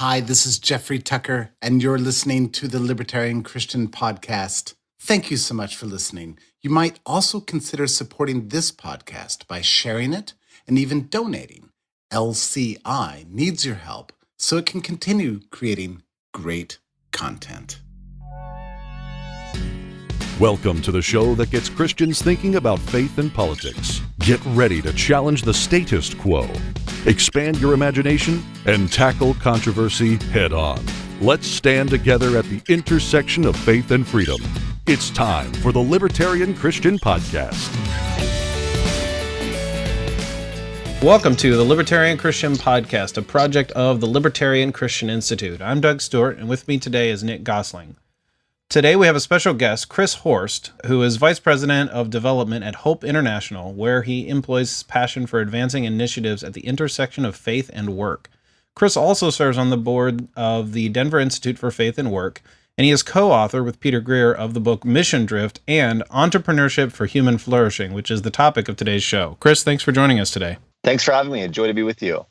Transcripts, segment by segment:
Hi, this is Jeffrey Tucker, and you're listening to the Libertarian Christian Podcast. Thank you so much for listening. You might also consider supporting this podcast by sharing it and even donating. LCI needs your help so it can continue creating great content. Welcome to the show that gets Christians thinking about faith and politics. Get ready to challenge the status quo, expand your imagination, and tackle controversy head on. Let's stand together at the intersection of faith and freedom. It's time for the Libertarian Christian Podcast. Welcome to the Libertarian Christian Podcast, a project of the Libertarian Christian Institute. I'm Doug Stewart, and with me today is Nick Gosling. Today we have a special guest, Chris Horst, who is Vice President of Development at HOPE International, where he employs his passion for advancing initiatives at the intersection of faith and work. Chris also serves on the board of the Denver Institute for Faith and Work, and he is co-author with Peter Greer of the book Mission Drift and Entrepreneurship for Human Flourishing, which is the topic of today's show. Chris, thanks for joining us today. Thanks for having me. A joy to be with you.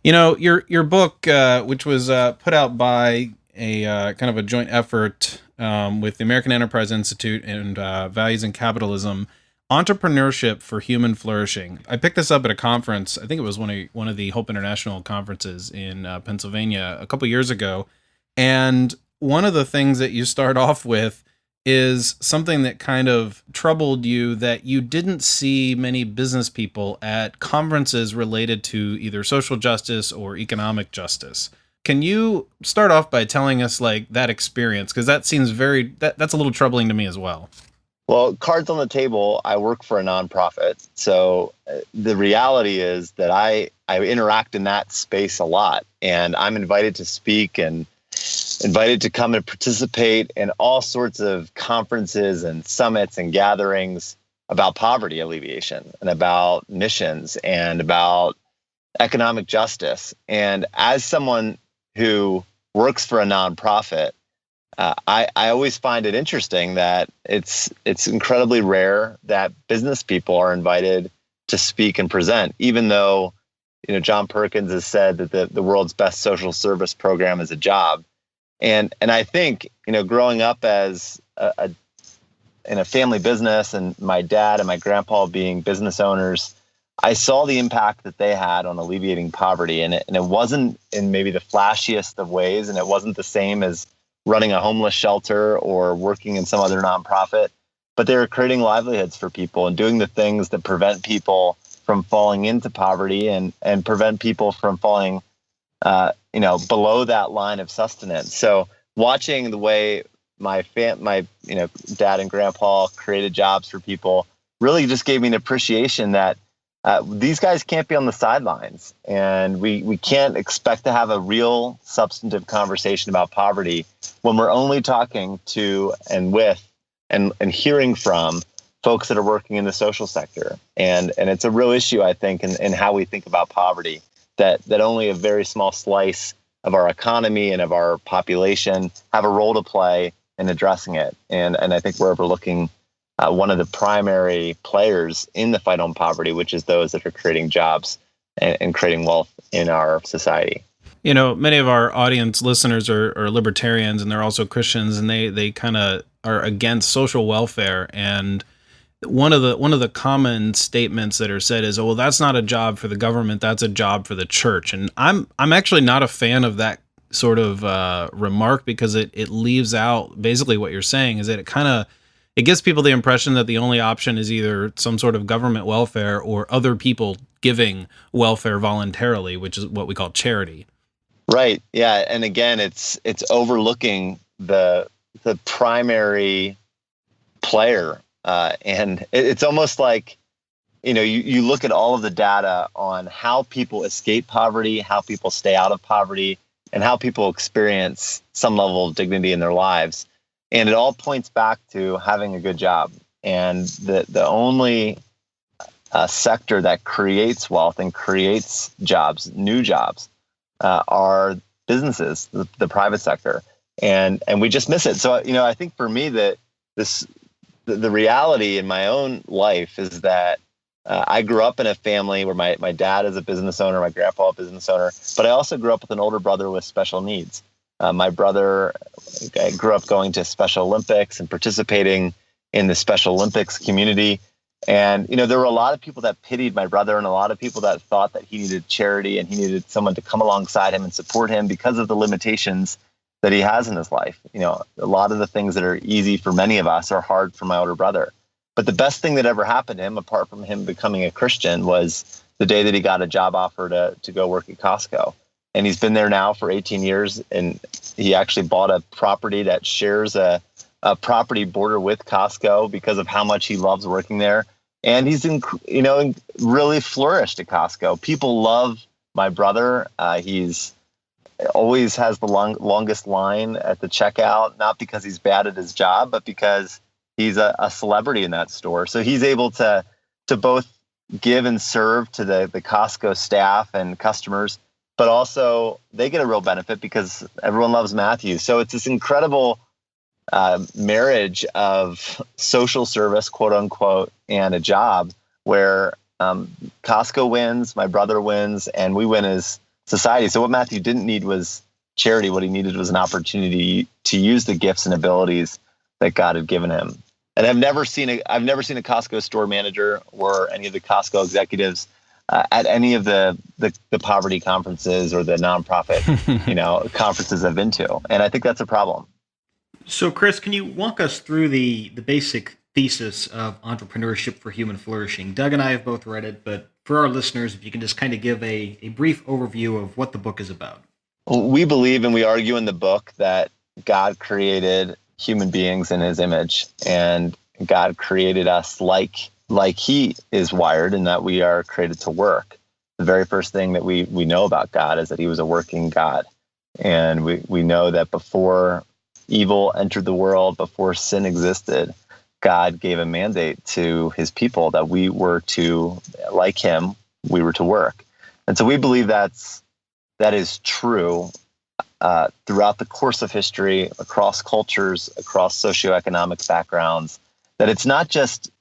You know, your book, which was put out by a kind of a joint effort with the American Enterprise Institute and Values in Capitalism, Entrepreneurship for Human Flourishing. I picked this up at a conference. I think it was one of the HOPE International conferences in Pennsylvania a couple years ago. And one of the things that you start off with is something that kind of troubled you, that you didn't see many business people at conferences related to either social justice or economic justice. Can you start off by telling us like that experience? Because that seems that's a little troubling to me as well. Well, cards on the table, I work for a nonprofit. So the reality is that I interact in that space a lot, and I'm invited to speak and invited to come and participate in all sorts of conferences and summits and gatherings about poverty alleviation and about missions and about economic justice. And as someone who works for a nonprofit, I always find it interesting that it's incredibly rare that business people are invited to speak and present, even though, John Perkins has said that the world's best social service program is a job. And I think, growing up as in a family business, and my dad and my grandpa being business owners, I saw the impact that they had on alleviating poverty, and it wasn't in maybe the flashiest of ways, and it wasn't the same as running a homeless shelter or working in some other nonprofit, but they were creating livelihoods for people and doing the things that prevent people from falling into poverty and prevent people from falling, below that line of sustenance. So watching the way my dad and grandpa created jobs for people really just gave me an appreciation that these guys can't be on the sidelines, and we can't expect to have a real substantive conversation about poverty when we're only talking to and with and hearing from folks that are working in the social sector. And it's a real issue, I think, in how we think about poverty, that only a very small slice of our economy and of our population have a role to play in addressing it. And I think we're overlooking one of the primary players in the fight on poverty, which is those that are creating jobs and creating wealth in our society. Many of our audience listeners are libertarians, and they're also Christians, and they kind of are against social welfare. And one of the common statements that are said is, "Oh, well, that's not a job for the government; that's a job for the church." And I'm actually not a fan of that sort of remark, because it leaves out basically what you're saying is that it gives people the impression that the only option is either some sort of government welfare or other people giving welfare voluntarily, which is what we call charity. Right. Yeah. And again, it's overlooking the primary player. And it's almost like, you look at all of the data on how people escape poverty, how people stay out of poverty, and how people experience some level of dignity in their lives. And it all points back to having a good job. And the only sector that creates wealth and creates jobs, new jobs, are businesses, the private sector. And we just miss it. So, I think for me that the reality in my own life is that I grew up in a family where my dad is a business owner, my grandpa a business owner, but I also grew up with an older brother with special needs. My brother grew up going to Special Olympics and participating in the Special Olympics community. And, there were a lot of people that pitied my brother and a lot of people that thought that he needed charity and he needed someone to come alongside him and support him because of the limitations that he has in his life. A lot of the things that are easy for many of us are hard for my older brother. But the best thing that ever happened to him, apart from him becoming a Christian, was the day that he got a job offer to go work at Costco. And he's been there now for 18 years. And he actually bought a property that shares a property border with Costco because of how much he loves working there. And he's, really flourished at Costco. People love my brother. He's always has the longest line at the checkout, not because he's bad at his job, but because he's a celebrity in that store. So he's able to both give and serve to the Costco staff and customers, but also they get a real benefit because everyone loves Matthew. So it's this incredible marriage of social service, quote unquote, and a job where Costco wins, my brother wins, and we win as society. So what Matthew didn't need was charity. What he needed was an opportunity to use the gifts and abilities that God had given him. And I've never seen a Costco store manager or any of the Costco executives at any of the poverty conferences or the nonprofit, conferences I've been to. And I think that's a problem. So, Chris, can you walk us through the basic thesis of Entrepreneurship for Human Flourishing? Doug and I have both read it, but for our listeners, if you can just kind of give a brief overview of what the book is about. We believe and we argue in the book that God created human beings in his image, and God created us like he is wired, and that we are created to work. The very first thing that we know about God is that he was a working God. And we know that before evil entered the world, before sin existed, God gave a mandate to his people that we were to, like him, we were to work. And so we believe that is true throughout the course of history, across cultures, across socioeconomic backgrounds, that it's not just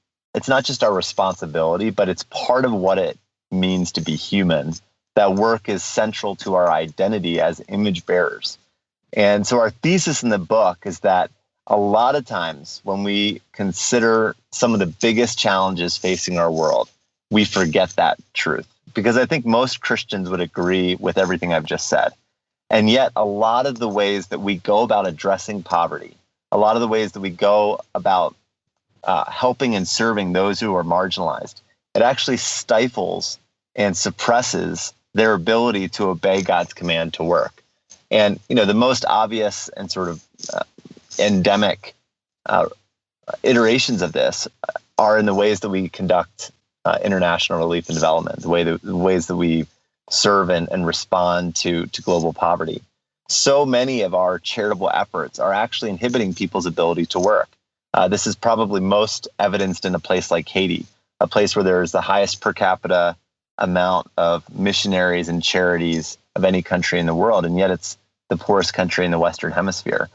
our responsibility, but it's part of what it means to be human. That work is central to our identity as image bearers. And so our thesis in the book is that a lot of times when we consider some of the biggest challenges facing our world, we forget that truth. Because I think most Christians would agree with everything I've just said. And yet a lot of the ways that we go about addressing poverty, a lot of the ways that we go about helping and serving those who are marginalized, it actually stifles and suppresses their ability to obey God's command to work. And, the most obvious and sort of endemic iterations of this are in the ways that we conduct international relief and development, the ways that we serve and respond to global poverty. So many of our charitable efforts are actually inhibiting people's ability to work. This is probably most evidenced in a place like Haiti, a place where there's the highest per capita amount of missionaries and charities of any country in the world, and yet it's the poorest country in the Western Hemisphere.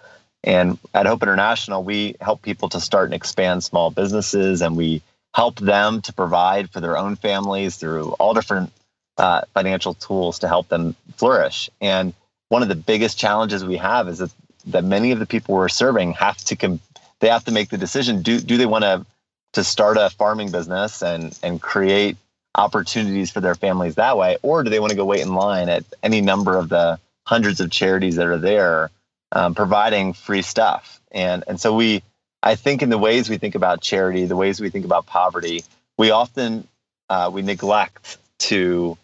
And at Hope International, we help people to start and expand small businesses, and we help them to provide for their own families through all different financial tools to help them flourish. And one of the biggest challenges we have is that many of the people we're serving have to make the decision: do they want to start a farming business and create opportunities for their families that way, or do they want to go wait in line at any number of the hundreds of charities that are there providing free stuff? And so I think in the ways we think about charity, the ways we think about poverty, we often we neglect to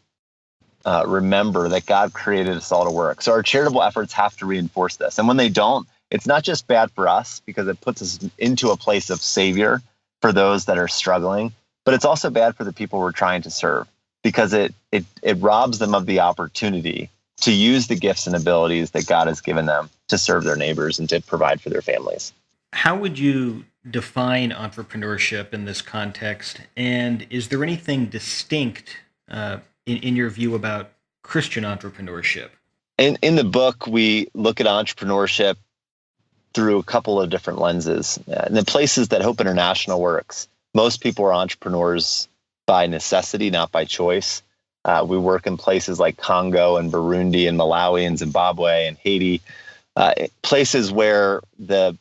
remember that God created us all to work. So our charitable efforts have to reinforce this. And when they don't, it's not just bad for us because it puts us into a place of savior for those that are struggling, but it's also bad for the people we're trying to serve because it robs them of the opportunity to use the gifts and abilities that God has given them to serve their neighbors and to provide for their families. How would you define entrepreneurship in this context? And is there anything distinct in your view about Christian entrepreneurship? In the book, we look at entrepreneurship through a couple of different lenses. In the places that Hope International works, most people are entrepreneurs by necessity, not by choice. We work in places like Congo and Burundi and Malawi and Zimbabwe and Haiti, places where there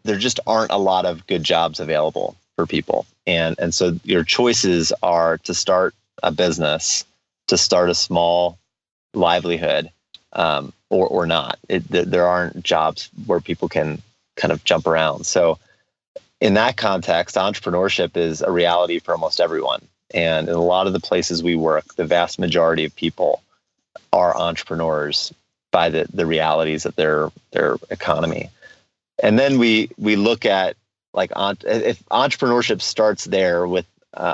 just aren't a lot of good jobs available for people. And so your choices are to start a business, to start a small livelihood, or not. There aren't jobs where people can kind of jump around. So in that context, entrepreneurship is a reality for almost everyone. And in a lot of the places we work, the vast majority of people are entrepreneurs by the realities of their economy. And then we look at, like, if entrepreneurship starts there with,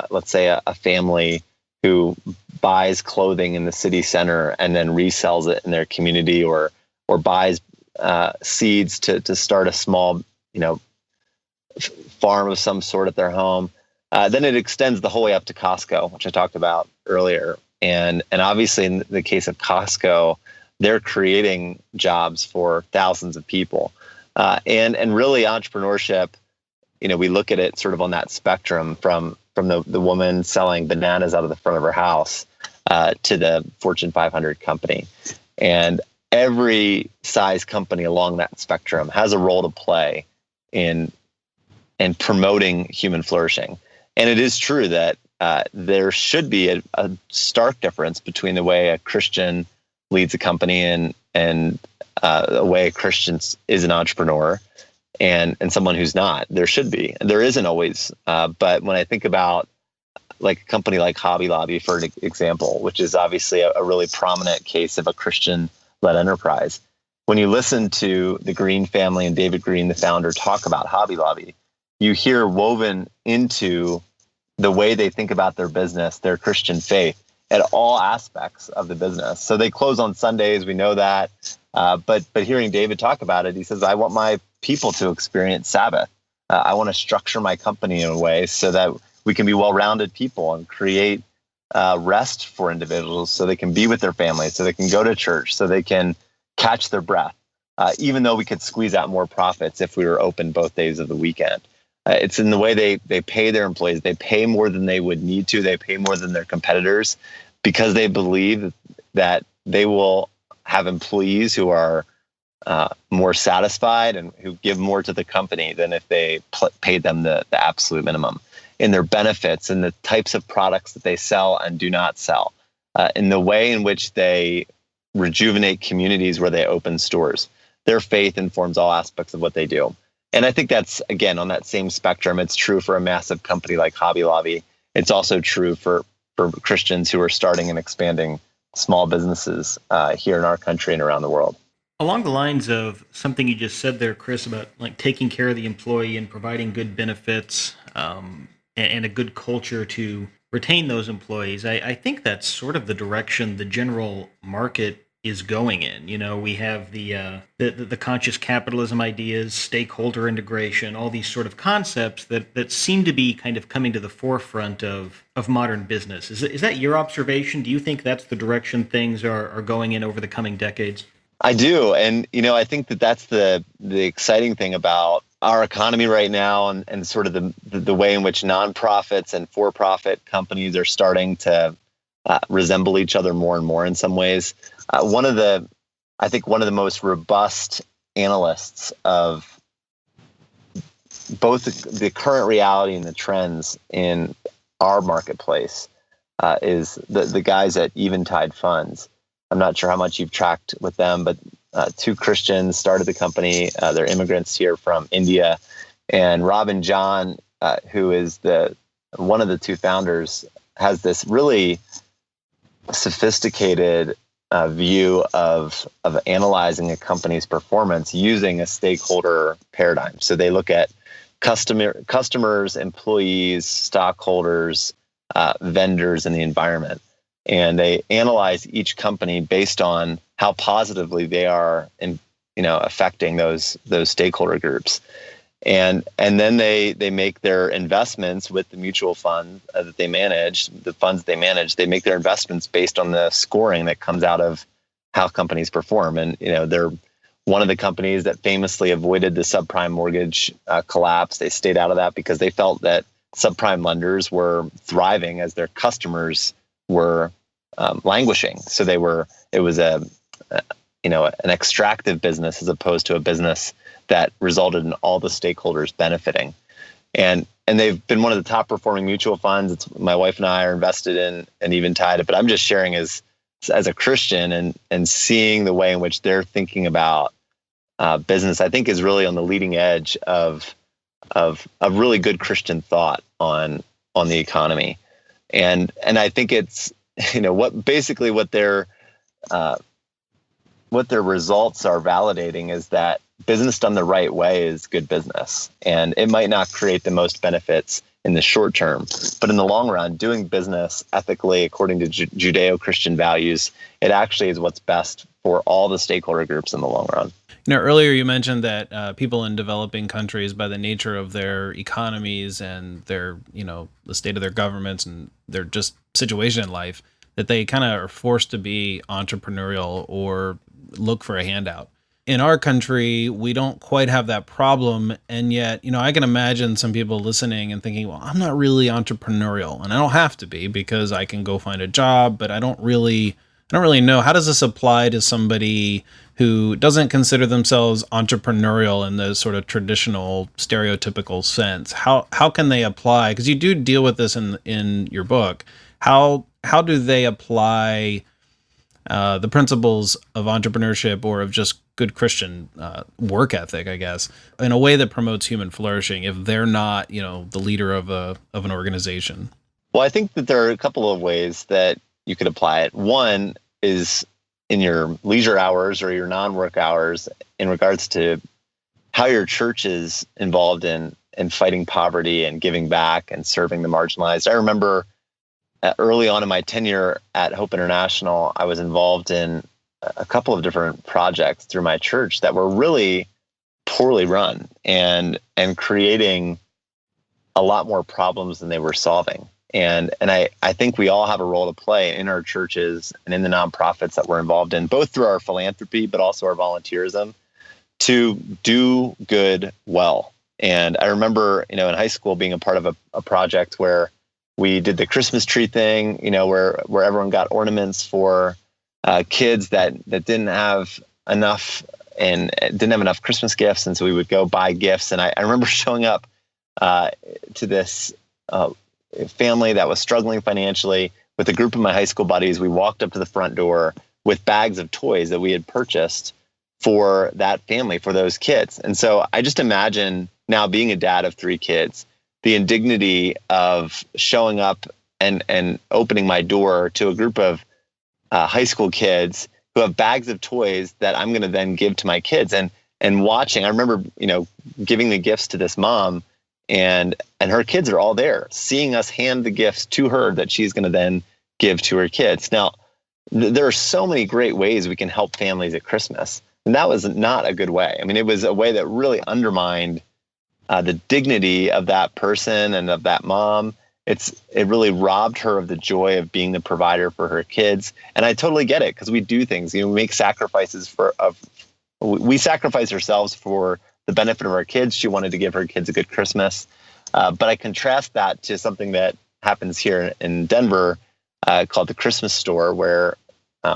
let's say, a family who buys clothing in the city center and then resells it in their community, or buys seeds to start a small, farm of some sort at their home. Then it extends the whole way up to Costco, which I talked about earlier. And obviously in the case of Costco, they're creating jobs for thousands of people. And really entrepreneurship, we look at it sort of on that spectrum from the woman selling bananas out of the front of her house to the Fortune 500 company. And every size company along that spectrum has a role to play in promoting human flourishing. And it is true that there should be a stark difference between the way a Christian leads a company and the way a Christian is an entrepreneur and someone who's not. There should be. There isn't always. But when I think about, like, a company like Hobby Lobby, for an example, which is obviously a really prominent case of a Christian-led enterprise, when you listen to the Green family and David Green, the founder, talk about Hobby Lobby, you hear woven into the way they think about their business, their Christian faith, at all aspects of the business. So they close on Sundays, we know that. But hearing David talk about it, he says, I want my people to experience Sabbath. I want to structure my company in a way so that we can be well-rounded people and create rest for individuals so they can be with their families, so they can go to church, so they can catch their breath, even though we could squeeze out more profits if we were open both days of the weekend. It's in the way they pay their employees. They pay more than they would need to. They pay more than their competitors because they believe that they will have employees who are more satisfied and who give more to the company than if they paid them the absolute minimum. In their benefits, in the types of products that they sell and do not sell, in the way in which they rejuvenate communities where they open stores. Their faith informs all aspects of what they do. And I think that's, again, on that same spectrum. It's true for a massive company like Hobby Lobby. It's also true for Christians who are starting and expanding small businesses here in our country and around the world. Along the lines of something you just said there, Chris, about like taking care of the employee and providing good benefits and a good culture to retain those employees, I think that's sort of the direction the general market is going in. We have the conscious capitalism ideas, stakeholder integration, all these sort of concepts that seem to be kind of coming to the forefront of modern business. Is that your observation? Do you think that's the direction things are going in over the coming decades? I do. And, I think that's the exciting thing about our economy right now and sort of the way in which nonprofits and for-profit companies are starting to resemble each other more and more in some ways. One of the most robust analysts of both the current reality and the trends in our marketplace is the guys at Eventide Funds. I'm not sure how much you've tracked with them, but two Christians started the company. They're immigrants here from India. And Robin John, who is one of the two founders, has this really sophisticated view of analyzing a company's performance using a stakeholder paradigm. So they look at customers, employees, stockholders, vendors, and the environment. And they analyze each company based on how positively they are affecting those stakeholder groups. And then they make their investments with the mutual fund that they manage, the funds they manage. They make their investments based on the scoring that comes out of how companies perform. And they're one of the companies that famously avoided the subprime mortgage collapse. They stayed out of that because they felt that subprime lenders were thriving as their customers were languishing. So it was an extractive business as opposed to a business that resulted in all the stakeholders benefiting. And they've been one of the top performing mutual funds. My wife and I are invested in and even tied it. But I'm just sharing as a Christian and seeing the way in which they're thinking about business, I think is really on the leading edge of really good Christian thought on the economy. And I think it's, what their results are validating is that business done the right way is good business. And it might not create the most benefits in the short term, but in the long run, doing business ethically according to Judeo-Christian values, it actually is what's best for all the stakeholder groups in the long run. Earlier you mentioned that people in developing countries, by the nature of their economies and their, the state of their governments and their just situation in life, that they kind of are forced to be entrepreneurial or look for a handout. In our country, we don't quite have that problem. And yet, I can imagine some people listening and thinking, well, I'm not really entrepreneurial, and I don't have to be because I can go find a job, but I don't really know. How does this apply to somebody who doesn't consider themselves entrepreneurial in the sort of traditional stereotypical sense? How can they apply? Because you do deal with this in your book. How do they apply the principles of entrepreneurship or of just good Christian work ethic, I guess, in a way that promotes human flourishing if they're not, the leader of an organization? Well, I think that there are a couple of ways that you could apply it. One is in your leisure hours or your non-work hours in regards to how your church is involved in fighting poverty and giving back and serving the marginalized. I remember early on in my tenure at HOPE International, I was involved in a couple of different projects through my church that were really poorly run and creating a lot more problems than they were solving. And I think we all have a role to play in our churches and in the nonprofits that we're involved in, both through our philanthropy, but also our volunteerism, to do good well. And I remember, in high school being a part of a project where we did the Christmas tree thing, where everyone got ornaments for kids that didn't have enough and didn't have enough Christmas gifts. And so we would go buy gifts. And I remember showing up to this family that was struggling financially with a group of my high school buddies. We walked up to the front door with bags of toys that we had purchased for that family, for those kids. And so I just imagine now, being a dad of 3 kids, the indignity of showing up and opening my door to a group of high school kids who have bags of toys that I'm going to then give to my kids, and watching. I remember, giving the gifts to this mom, and her kids are all there, seeing us hand the gifts to her that she's going to then give to her kids. Now, there are so many great ways we can help families at Christmas, and that was not a good way. I mean, it was a way that really undermined the dignity of that person and of that mom. It really robbed her of the joy of being the provider for her kids. And I totally get it, because we do things, we make sacrifices we sacrifice ourselves for the benefit of our kids. She wanted to give her kids a good Christmas. But I contrast that to something that happens here in Denver called the Christmas Store, where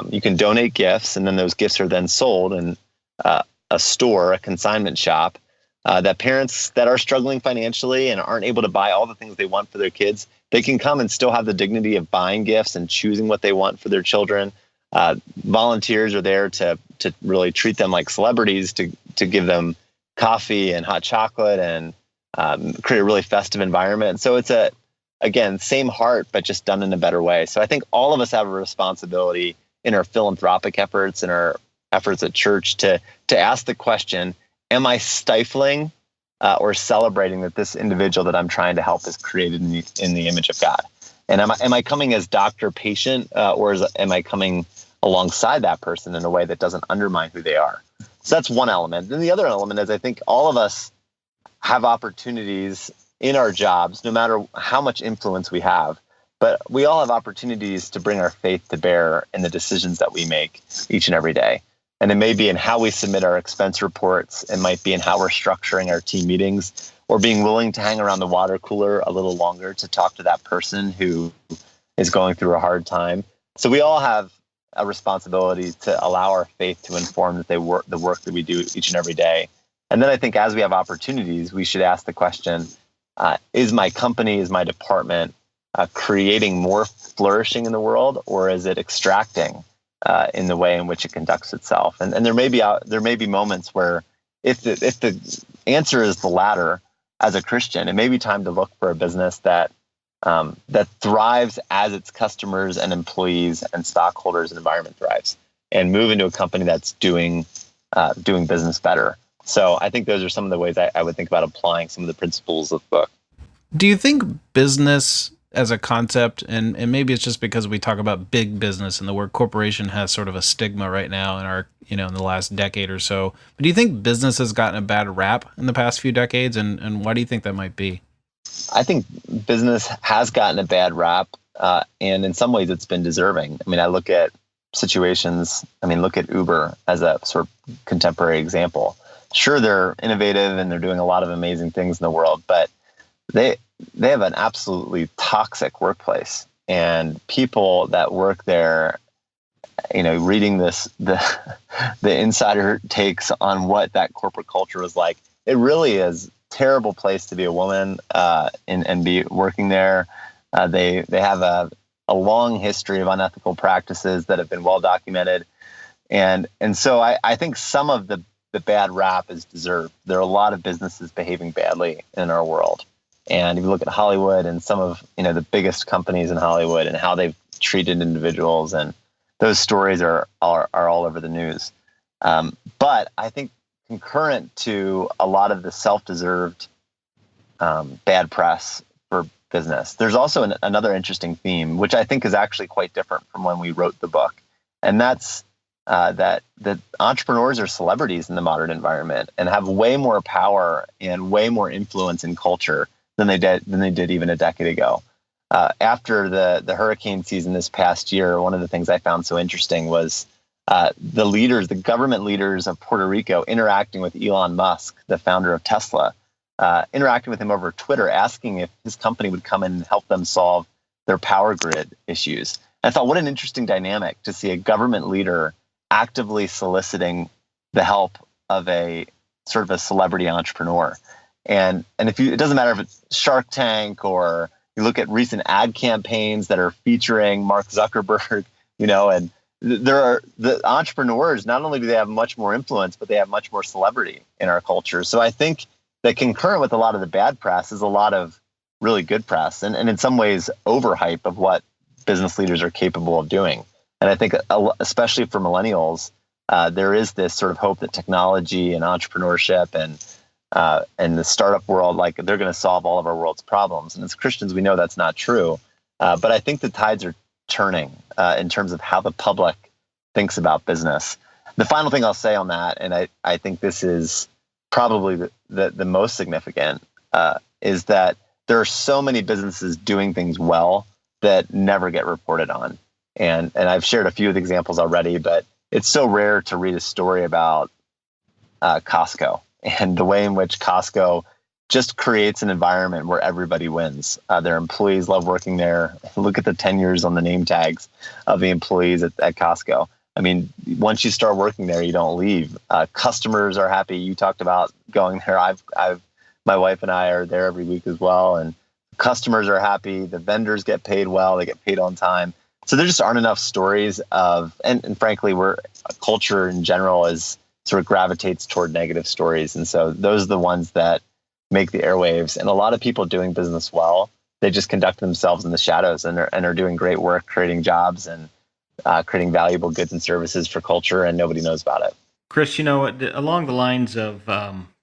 you can donate gifts, and then those gifts are then sold in a store, a consignment shop, that parents that are struggling financially and aren't able to buy all the things they want for their kids, they can come and still have the dignity of buying gifts and choosing what they want for their children. Volunteers are there to really treat them like celebrities, to give them coffee and hot chocolate and create a really festive environment. So it's again, same heart, but just done in a better way. So I think all of us have a responsibility in our philanthropic efforts and our efforts at church to ask the question, am I stifling or celebrating that this individual that I'm trying to help is created in the image of God? And am I coming as doctor patient, or am I coming alongside that person in a way that doesn't undermine who they are? So that's one element. And the other element is, I think all of us have opportunities in our jobs, no matter how much influence we have, but we all have opportunities to bring our faith to bear in the decisions that we make each and every day. And it may be in how we submit our expense reports. It might be in how we're structuring our team meetings, or being willing to hang around the water cooler a little longer to talk to that person who is going through a hard time. So we all have a responsibility to allow our faith to inform the work that we do each and every day. And then I think as we have opportunities, we should ask the question, is my company, is my department creating more flourishing in the world, or is it extracting in the way in which it conducts itself? And there may be moments where if the answer is the latter, as a Christian, it may be time to look for a business that thrives as its customers and employees and stockholders and environment thrives, and move into a company that's doing business better. So I think those are some of the ways I would think about applying some of the principles of the book. Do you think business as a concept, and maybe it's just because we talk about big business and the word corporation has sort of a stigma right now in our, in the last decade or so, but do you think business has gotten a bad rap in the past few decades, and why do you think that might be? I think business has gotten a bad rap, and in some ways it's been deserving. I mean, I look at situations, look at Uber as a sort of contemporary example. Sure, they're innovative and they're doing a lot of amazing things in the world, but they have an absolutely toxic workplace, and people that work there, reading the insider takes on what that corporate culture was like, it really is a terrible place to be a woman and be working there. They have a long history of unethical practices that have been well documented, and so I think some of the bad rap is deserved. There are a lot of businesses behaving badly in our world. And if you look at Hollywood and some of the biggest companies in Hollywood and how they've treated individuals, and those stories are all over the news. But I think concurrent to a lot of the self-deserved bad press for business, there's also another interesting theme, which I think is actually quite different from when we wrote the book, and that's that entrepreneurs are celebrities in the modern environment and have way more power and way more influence in culture than they did even a decade ago. After the hurricane season this past year, one of the things I found so interesting was the government leaders of Puerto Rico interacting with Elon Musk, the founder of Tesla, interacting with him over Twitter, asking if his company would come in and help them solve their power grid issues. And I thought, what an interesting dynamic to see a government leader actively soliciting the help of a sort of a celebrity entrepreneur. And it doesn't matter if it's Shark Tank or you look at recent ad campaigns that are featuring Mark Zuckerberg, and there are the entrepreneurs, not only do they have much more influence, but they have much more celebrity in our culture. So I think that concurrent with a lot of the bad press is a lot of really good press, and in some ways overhype of what business leaders are capable of doing. And I think especially for millennials, there is this sort of hope that technology and entrepreneurship and the startup world, like they're going to solve all of our world's problems. And as Christians, we know that's not true. But I think the tides are turning in terms of how the public thinks about business. The final thing I'll say on that, and I think this is probably the most significant, is that there are so many businesses doing things well that never get reported on. And I've shared a few of the examples already, but it's so rare to read a story about Costco and the way in which Costco just creates an environment where everybody wins. Their employees love working there. Look at the tenures on the name tags of the employees at Costco. I mean, once you start working there, you don't leave. Customers are happy. You talked about going there. My wife and I are there every week as well, and customers are happy. The vendors get paid well. They get paid on time. So there just aren't enough stories of, and frankly, culture in general is sort of gravitates toward negative stories. And so those are the ones that make the airwaves. And a lot of people doing business well, they just conduct themselves in the shadows and are doing great work, creating jobs and creating valuable goods and services for culture, and nobody knows about it. Chris, along the lines of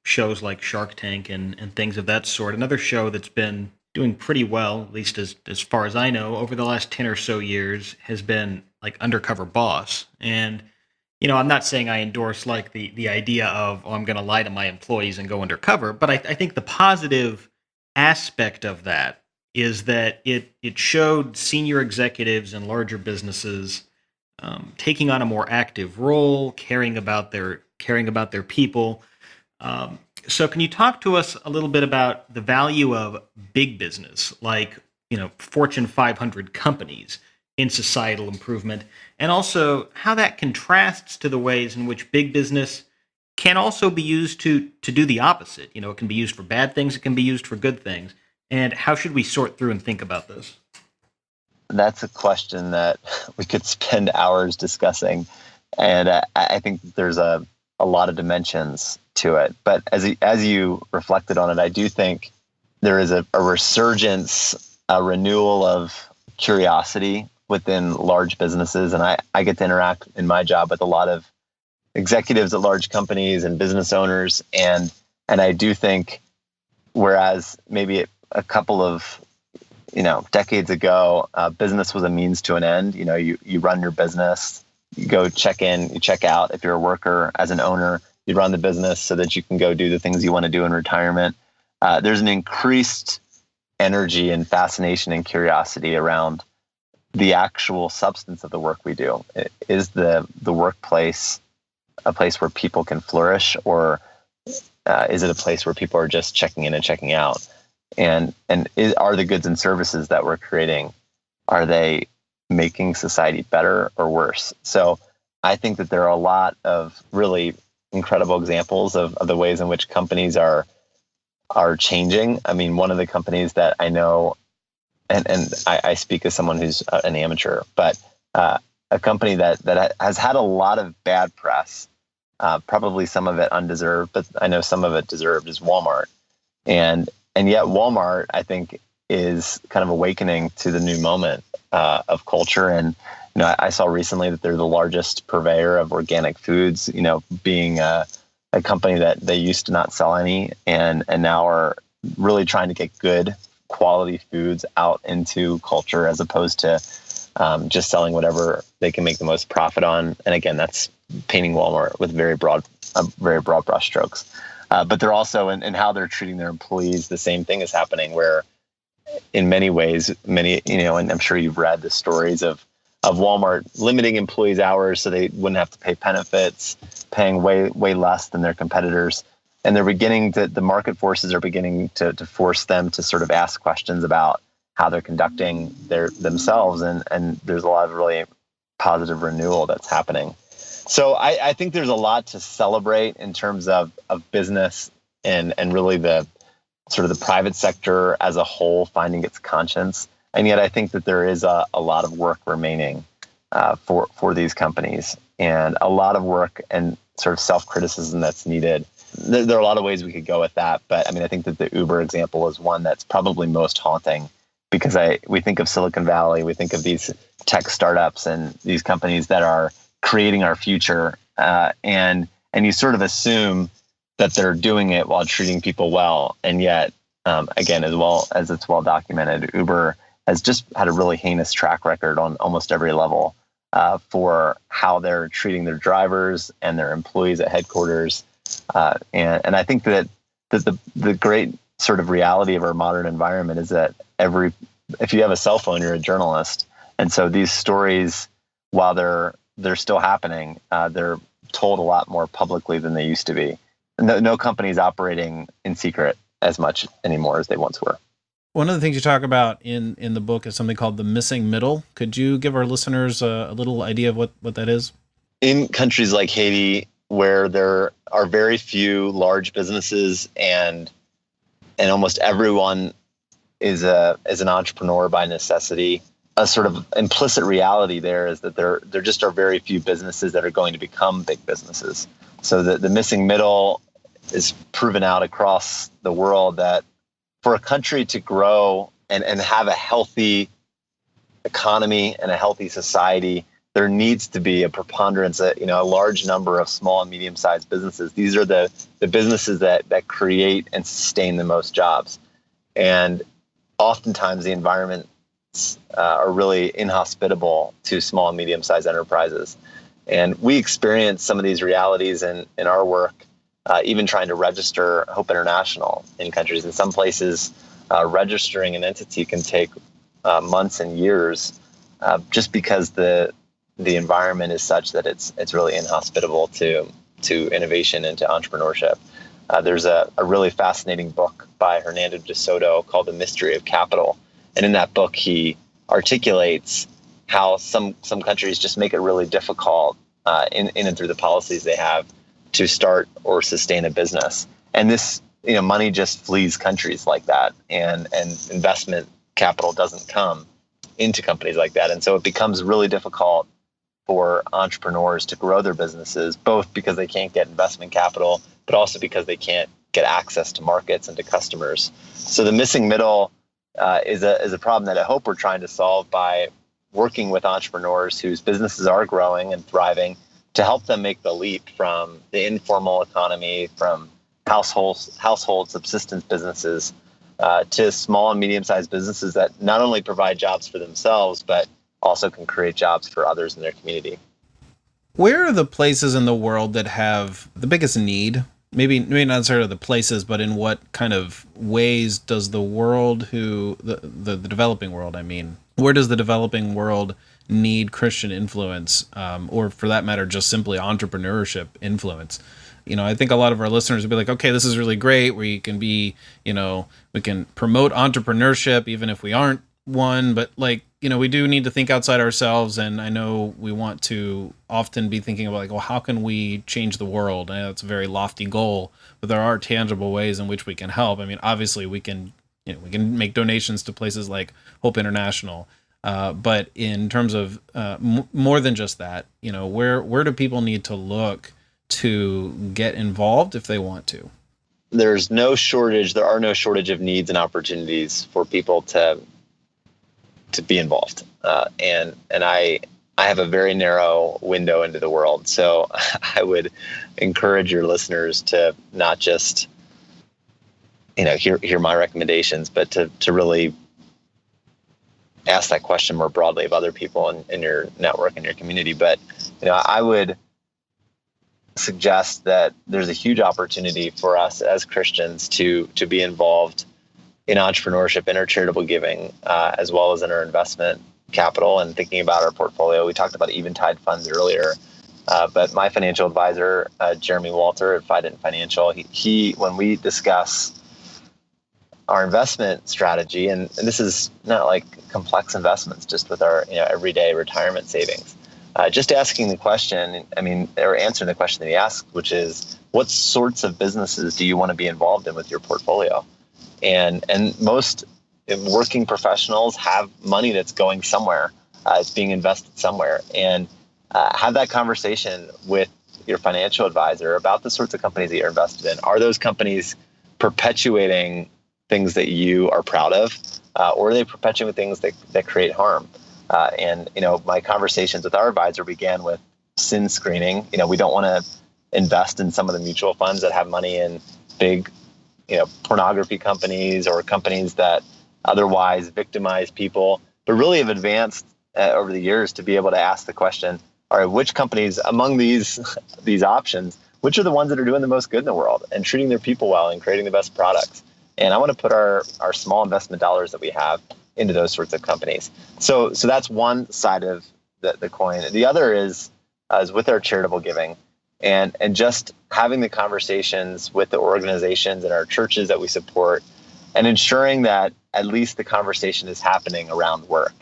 shows like Shark Tank and things of that sort, another show that's been doing pretty well, at least as far as I know, over the last 10 or so years, has been like Undercover Boss. And, I'm not saying I endorse like the idea of, I'm going to lie to my employees and go undercover, but I think the positive aspect of that is that it showed senior executives in larger businesses taking on a more active role, caring about their people. So can you talk to us a little bit about the value of big business, like, Fortune 500 companies in societal improvement, and also how that contrasts to the ways in which big business can also be used to do the opposite? It can be used for bad things, it can be used for good things. And how should we sort through and think about this? That's a question that we could spend hours discussing. And I think there's a lot of dimensions to it. But as you reflected on it, I do think there is a resurgence, a renewal of curiosity within large businesses. And I get to interact in my job with a lot of executives at large companies and business owners. And I do think, whereas maybe a couple of decades ago, business was a means to an end. You run your business, you go check in, you check out. If you're a worker, as an owner, you run the business so that you can go do the things you want to do in retirement. There's an increased energy and fascination and curiosity around the actual substance of the work we do. Is the workplace a place where people can flourish, or is it a place where people are just checking in and checking out? And are the goods and services that we're creating, are they making society better or worse? So I think that there are a lot of really incredible examples of the ways in which companies are changing. I mean, one of the companies that I know, and I speak as someone who's an amateur, but a company that has had a lot of bad press, probably some of it undeserved, but I know some of it deserved, is Walmart. And yet Walmart, I think, is kind of awakening to the new moment of culture. And I saw recently that they're the largest purveyor of organic foods, being a company that they used to not sell any, and now are really trying to get good quality foods out into culture, as opposed to just selling whatever they can make the most profit on. And again, that's painting Walmart with very broad brushstrokes. But they're also, in how they're treating their employees, the same thing is happening, where in many ways, and I'm sure you've read the stories of Walmart limiting employees' hours so they wouldn't have to pay benefits, paying way less than their competitors. And they're beginning to, the market forces are beginning to force them to sort of ask questions about how they're conducting themselves. And there's a lot of really positive renewal that's happening. So I think there's a lot to celebrate in terms of business and really the sort of the private sector as a whole finding its conscience. And yet I think that there is a lot of work remaining for these companies, and a lot of work and sort of self-criticism that's needed. There are a lot of ways we could go with that, but I mean, I think that the Uber example is one that's probably most haunting, because we think of Silicon Valley, we think of these tech startups and these companies that are creating our future, and you sort of assume that they're doing it while treating people well. And yet, again, as well as it's well documented, Uber has just had a really heinous track record on almost every level for how they're treating their drivers and their employees at headquarters. And I think that the great sort of reality of our modern environment is that if you have a cell phone, you're a journalist. And so these stories, while they're still happening, they're told a lot more publicly than they used to be. No company is operating in secret as much anymore as they once were. One of the things you talk about in the book is something called the missing middle. Could you give our listeners a little idea of what that is? In countries like Haiti, where there are very few large businesses and almost everyone is an entrepreneur by necessity, a sort of implicit reality there is that there just are very few businesses that are going to become big businesses. So the missing middle is proven out across the world, that for a country to grow and have a healthy economy and a healthy society, there needs to be a preponderance, a large number of small and medium-sized businesses. These are the businesses that create and sustain the most jobs. And oftentimes the environments are really inhospitable to small and medium-sized enterprises. And we experience some of these realities in our work, even trying to register HOPE International in countries. In some places, registering an entity can take months and years, just because the environment is such that it's really inhospitable to innovation and to entrepreneurship. There's a really fascinating book by Hernando de Soto called The Mystery of Capital. And in that book, he articulates how some countries just make it really difficult in and through the policies they have to start or sustain a business. And this, money just flees countries like that, and investment capital doesn't come into companies like that. And so it becomes really difficult for entrepreneurs to grow their businesses, both because they can't get investment capital, but also because they can't get access to markets and to customers. So the missing middle is a problem that I hope we're trying to solve by working with entrepreneurs whose businesses are growing and thriving to help them make the leap from the informal economy, from household subsistence businesses to small and medium-sized businesses that not only provide jobs for themselves, but also can create jobs for others in their community. Where are the places in the world that have the biggest need? Maybe not necessarily the places, but in what kind of ways does the world the developing world, where does the developing world need Christian influence, or for that matter, just simply entrepreneurship influence? I think a lot of our listeners would be like, okay, this is really great. We can be, we can promote entrepreneurship even if we aren't one, but we do need to think outside ourselves. And I know we want to often be thinking about how can we change the world? I know it's a very lofty goal, but there are tangible ways in which we can help. Obviously we can make donations to places like Hope International. But in terms of more than just that, where do people need to look to get involved if they want to? There are no shortage of needs and opportunities for people to be involved. And I have a very narrow window into the world. So I would encourage your listeners to not just, hear my recommendations, but to really ask that question more broadly of other people in your network and your community. But, I would suggest that there's a huge opportunity for us as Christians to be involved in entrepreneurship, in our charitable giving, as well as in our investment capital and thinking about our portfolio. We talked about Eventide funds earlier, but my financial advisor, Jeremy Walter at Fident Financial, he when we discuss our investment strategy, and this is not like complex investments, just with our everyday retirement savings, just asking the question, or answering the question that he asked, which is, what sorts of businesses do you want to be involved in with your portfolio? And most working professionals have money that's going somewhere. It's being invested somewhere. And have that conversation with your financial advisor about the sorts of companies that you're invested in. Are those companies perpetuating things that you are proud of? Or are they perpetuating things that create harm? And my conversations with our advisor began with sin screening. We don't want to invest in some of the mutual funds that have money in big pornography companies or companies that otherwise victimize people, but really have advanced over the years to be able to ask the question, all right, which companies among these options, which are the ones that are doing the most good in the world and treating their people well and creating the best products? And I want to put our small investment dollars that we have into those sorts of companies. So that's one side of the coin. The other is with our charitable giving. And just having the conversations with the organizations and our churches that we support, and ensuring that at least the conversation is happening around work.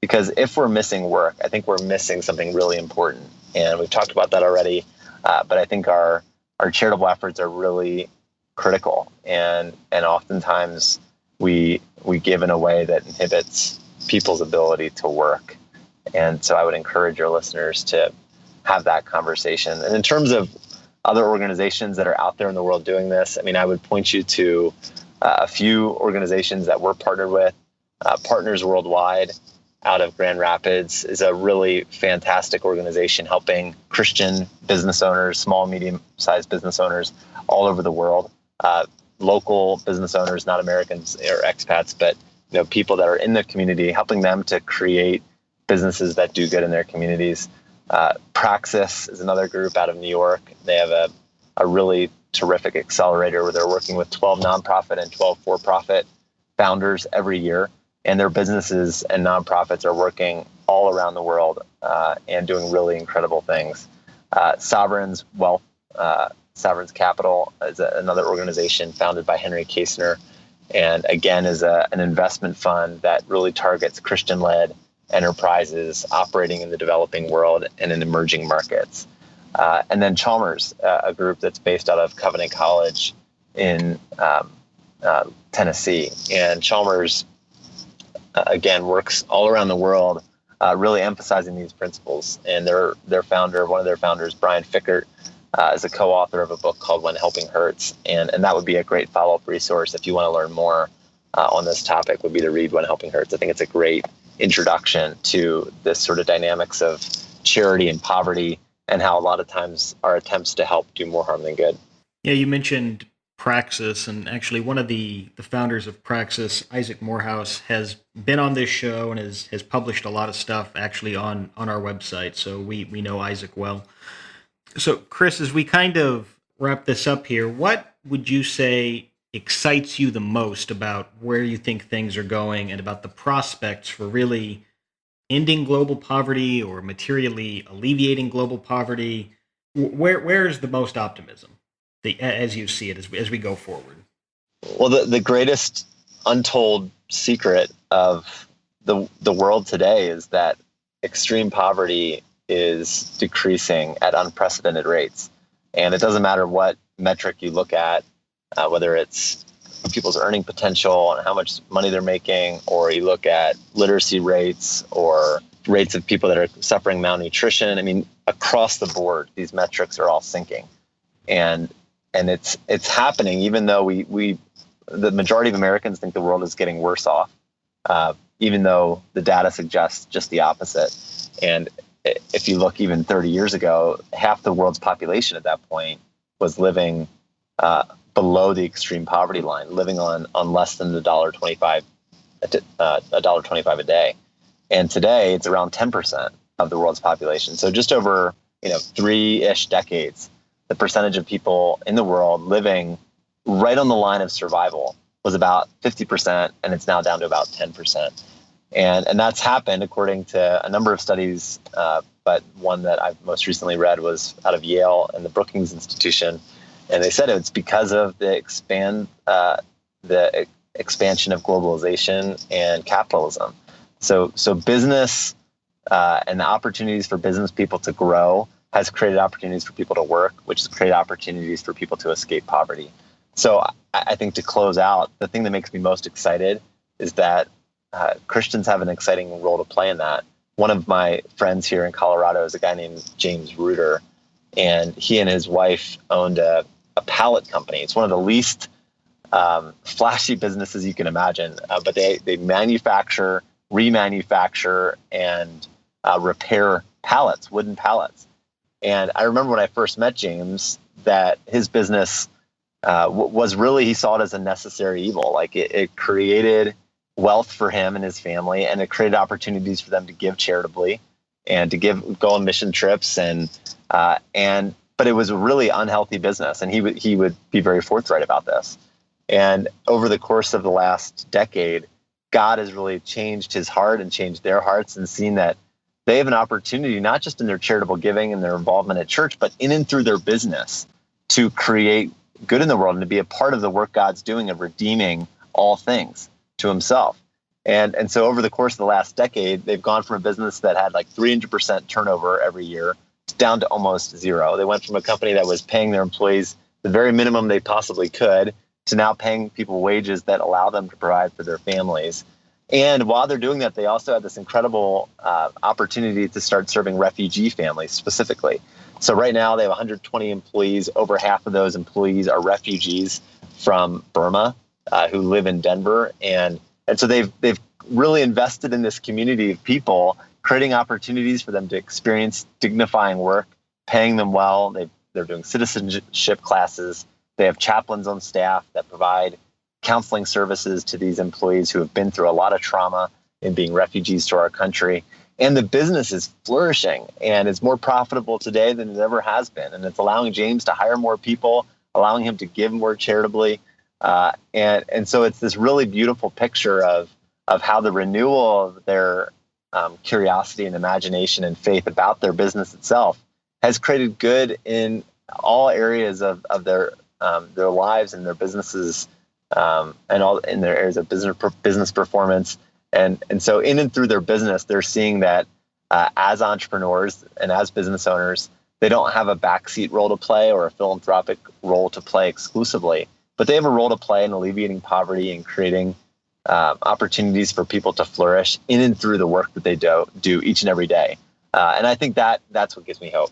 Because if we're missing work, I think we're missing something really important. And we've talked about that already, but I think our charitable efforts are really critical. And oftentimes we give in a way that inhibits people's ability to work. And so I would encourage your listeners to have that conversation. And in terms of other organizations that are out there in the world doing this, I would point you to a few organizations that we're partnered with. Partners Worldwide out of Grand Rapids is a really fantastic organization helping Christian business owners, small, medium-sized business owners all over the world, local business owners, not Americans or expats, but people that are in the community, helping them to create businesses that do good in their communities. Praxis is another group out of New York. They have a really terrific accelerator where they're working with 12 nonprofit and 12 for-profit founders every year. And their businesses and nonprofits are working all around the world and doing really incredible things. Sovereign's Wealth Sovereign's Capital is another organization founded by Henry Kasner, and again is an investment fund that really targets Christian-led enterprises operating in the developing world and in emerging markets. And then Chalmers, a group that's based out of Covenant College in Tennessee. And Chalmers, again, works all around the world, really emphasizing these principles. And their founder, one of their founders, Brian Fickert, is a co-author of a book called When Helping Hurts. And that would be a great follow-up resource if you want to learn more on this topic, would be to read When Helping Hurts. I think it's a great introduction to this sort of dynamics of charity and poverty and how a lot of times our attempts to help do more harm than good. Yeah, you mentioned Praxis, and actually one of the founders of Praxis, Isaac Morehouse, has been on this show and has published a lot of stuff actually on our website, so we know Isaac well. So Chris, as we kind of wrap this up here, what would you say excites you the most about where you think things are going and about the prospects for really ending global poverty or materially alleviating global poverty? Where is the most optimism as you see it as we go forward? Well, the greatest untold secret of the world today is that extreme poverty is decreasing at unprecedented rates. And it doesn't matter what metric you look at, whether it's people's earning potential and how much money they're making, or you look at literacy rates or rates of people that are suffering malnutrition. I mean, across the board, these metrics are all sinking. And it's happening even though the majority of Americans think the world is getting worse off, even though the data suggests just the opposite. And if you look even 30 years ago, half the world's population at that point was living below the extreme poverty line, living on less than $1.25 a day. And today it's around 10% of the world's population. So just over 3-ish decades, the percentage of people in the world living right on the line of survival was about 50%, and it's now down to about 10%. And that's happened according to a number of studies, but one that I've most recently read was out of Yale and the Brookings Institution. And they said it's because of the expansion of globalization and capitalism. So business and the opportunities for business people to grow has created opportunities for people to work, which has created opportunities for people to escape poverty. So I think to close out, the thing that makes me most excited is that Christians have an exciting role to play in that. One of my friends here in Colorado is a guy named James Reuter, and he and his wife owned a pallet company. It's one of the least flashy businesses you can imagine, but they manufacture, remanufacture, and repair pallets, wooden pallets. And I remember when I first met James that his business was really, he saw it as a necessary evil. Like it created wealth for him and his family, and it created opportunities for them to give charitably and to go on mission trips, but it was a really unhealthy business, and he would be very forthright about this. And over the course of the last decade, God has really changed his heart and changed their hearts, and seen that they have an opportunity, not just in their charitable giving and their involvement at church, but in and through their business, to create good in the world and to be a part of the work God's doing of redeeming all things to himself. And so over the course of the last decade, they've gone from a business that had like 300% turnover every year down to almost zero. They went from a company that was paying their employees the very minimum they possibly could to now paying people wages that allow them to provide for their families. And while they're doing that, they also had this incredible opportunity to start serving refugee families specifically. So right now they have 120 employees. Over half of those employees are refugees from Burma who live in Denver. And so they've really invested in this community of people, creating opportunities for them to experience dignifying work, paying them well. They're doing citizenship classes. They have chaplains on staff that provide counseling services to these employees who have been through a lot of trauma in being refugees to our country. And the business is flourishing, and it's more profitable today than it ever has been. And it's allowing James to hire more people, allowing him to give more charitably. And so it's this really beautiful picture of how the renewal of their curiosity and imagination and faith about their business itself has created good in all areas of their lives and their businesses, and all in their areas of business performance. And so in and through their business, they're seeing that as entrepreneurs and as business owners, they don't have a backseat role to play or a philanthropic role to play exclusively, but they have a role to play in alleviating poverty and creating opportunities for people to flourish in and through the work that they do each and every day. And I think that's what gives me hope.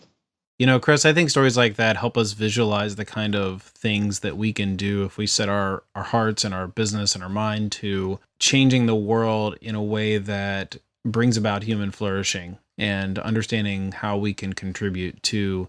Chris, I think stories like that help us visualize the kind of things that we can do if we set our hearts and our business and our mind to changing the world in a way that brings about human flourishing and understanding how we can contribute to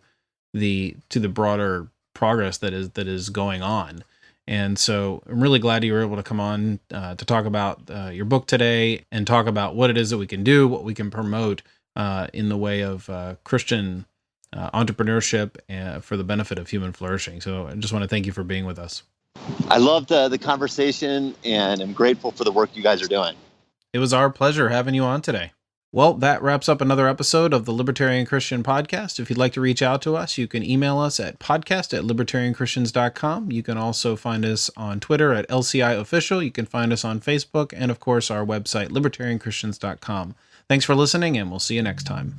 the broader progress that is going on. And so I'm really glad you were able to come on to talk about your book today and talk about what it is that we can do, what we can promote in the way of Christian entrepreneurship for the benefit of human flourishing. So I just want to thank you for being with us. I loved the conversation, and I'm grateful for the work you guys are doing. It was our pleasure having you on today. Well, that wraps up another episode of the Libertarian Christian Podcast. If you'd like to reach out to us, you can email us at podcast@libertarianchristians.com. You can also find us on Twitter at LCI Official. You can find us on Facebook, and of course, our website, libertarianchristians.com. Thanks for listening, and we'll see you next time.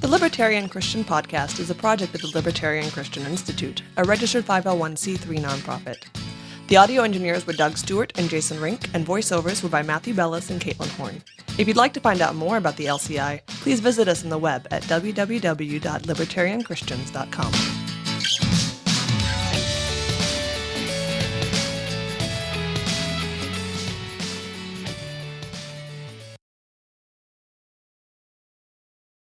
The Libertarian Christian Podcast is a project of the Libertarian Christian Institute, a registered 501c3 nonprofit. The audio engineers were Doug Stewart and Jason Rink, and voiceovers were by Matthew Bellis and Caitlin Horn. If you'd like to find out more about the LCI, please visit us on the web at www.libertarianchristians.com.